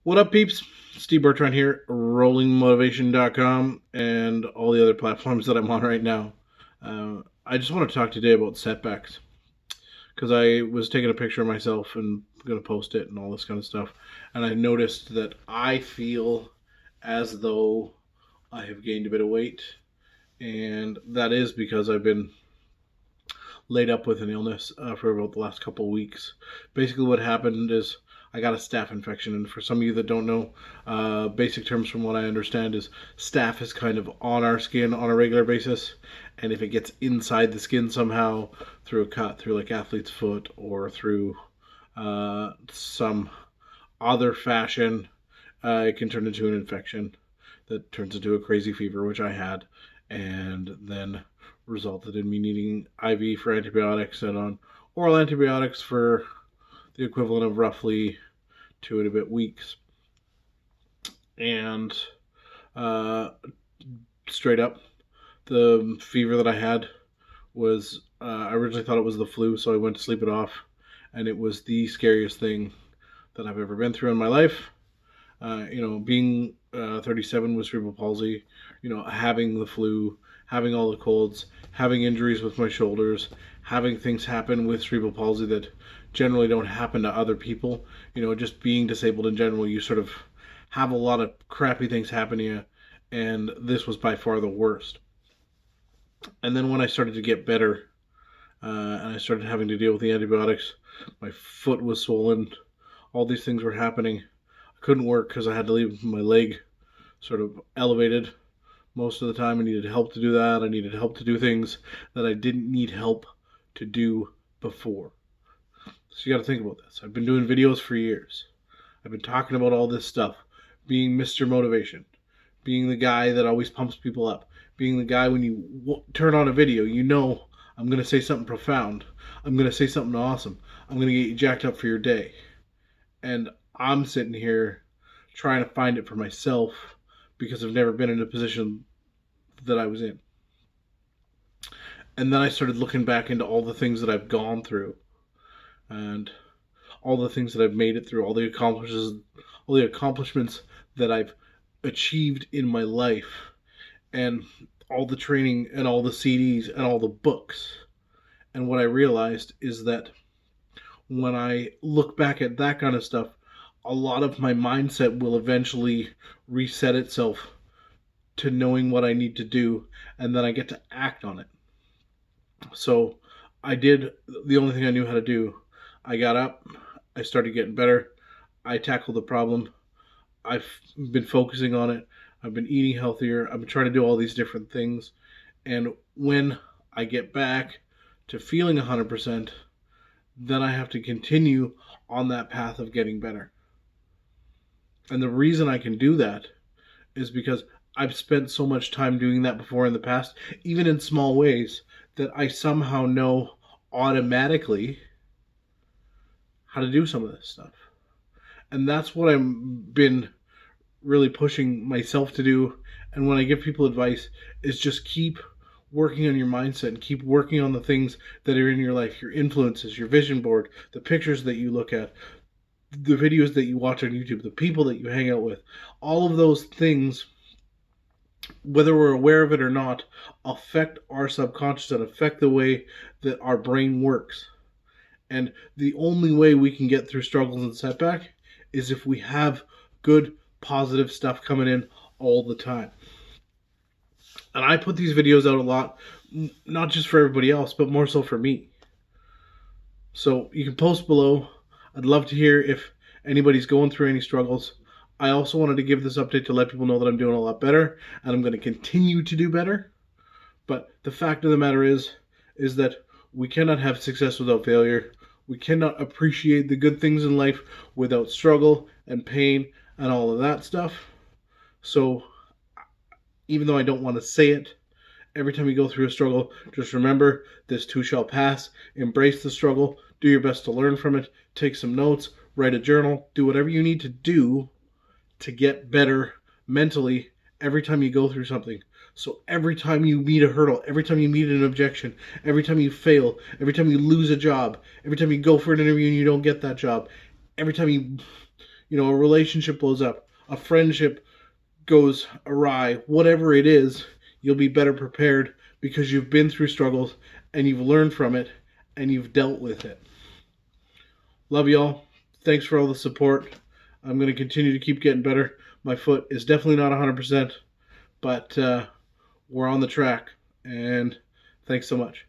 What up, peeps? Steve Bertrand here, rollingmotivation.com, and all the other platforms that I'm on right now. I just want to talk today about setbacks because I was taking a picture of myself and going to post it and all this kind of stuff. And I noticed that I feel as though I have gained a bit of weight, and that is because I've been laid up with an illness for about the last couple of weeks. Basically, what happened is I got a staph infection, and for some of you that don't know, basic terms from what I understand is staph is kind of on our skin on a regular basis, and if it gets inside the skin somehow through a cut, through like athlete's foot or through some other fashion, it can turn into an infection that turns into a crazy fever, which I had, and then resulted in me needing IV for antibiotics and on oral antibiotics for the equivalent of roughly 2 and a bit weeks. And uh, straight up, the fever that I had was, I originally thought it was the flu, so I went to sleep it off, and it was the scariest thing that I've ever been through in my life. Being 37 with cerebral palsy, having the flu, having all the colds, having injuries with my shoulders, having things happen with cerebral palsy that generally don't happen to other people. Just being disabled in general, you sort of have a lot of crappy things happen to you, and this was by far the worst. And then when I started to get better, and I started having to deal with the antibiotics, my foot was swollen, all these things were happening. I couldn't work because I had to leave my leg sort of elevated most of the time. I needed help to do that. I needed help to do things that I didn't need help to do before. So you got to think about this. I've been doing videos for years. I've been talking about all this stuff, being Mr. Motivation, being the guy that always pumps people up, being the guy when you turn on a video, I'm going to say something profound. I'm going to say something awesome. I'm going to get you jacked up for your day. And I'm sitting here trying to find it for myself because I've never been in a position that I was in. And then I started looking back into all the things that I've gone through and all the things that I've made it through, all the accomplishments that I've achieved in my life, and all the training and all the CDs and all the books. And what I realized is that when I look back at that kind of stuff, a lot of my mindset will eventually reset itself to knowing what I need to do, and then I get to act on it. So I did the only thing I knew how to do. I got up, I started getting better, I tackled the problem, I've been focusing on it, I've been eating healthier, I've been trying to do all these different things, and when I get back to feeling 100%, then I have to continue on that path of getting better. And the reason I can do that is because I've spent so much time doing that before in the past, even in small ways, that I somehow know automatically how to do some of this stuff. And that's what I've been really pushing myself to do. And when I give people advice, is just keep working on your mindset and keep working on the things that are in your life, your influences, your vision board, the pictures that you look at, the videos that you watch on YouTube, the people that you hang out with. All of those things, whether we're aware of it or not, affect our subconscious and affect the way that our brain works. And the only way we can get through struggles and setback is if we have good, positive stuff coming in all the time. And I put these videos out a lot, not just for everybody else, but more so for me. So you can post below. I'd love to hear if anybody's going through any struggles. I also wanted to give this update to let people know that I'm doing a lot better, and I'm going to continue to do better. But the fact of the matter is that we cannot have success without failure. We cannot appreciate the good things in life without struggle and pain and all of that stuff. So even though I don't want to say it, every time you go through a struggle, just remember, this too shall pass. Embrace the struggle. Do your best to learn from it. Take some notes. Write a journal. Do whatever you need to do to get better mentally every time you go through something. So every time you meet a hurdle, every time you meet an objection, every time you fail, every time you lose a job, every time you go for an interview and you don't get that job, every time a relationship blows up, a friendship goes awry, whatever it is, you'll be better prepared because you've been through struggles and you've learned from it and you've dealt with it. Love y'all. Thanks for all the support. I'm going to continue to keep getting better. My foot is definitely not 100%, but we're on the track. And thanks so much.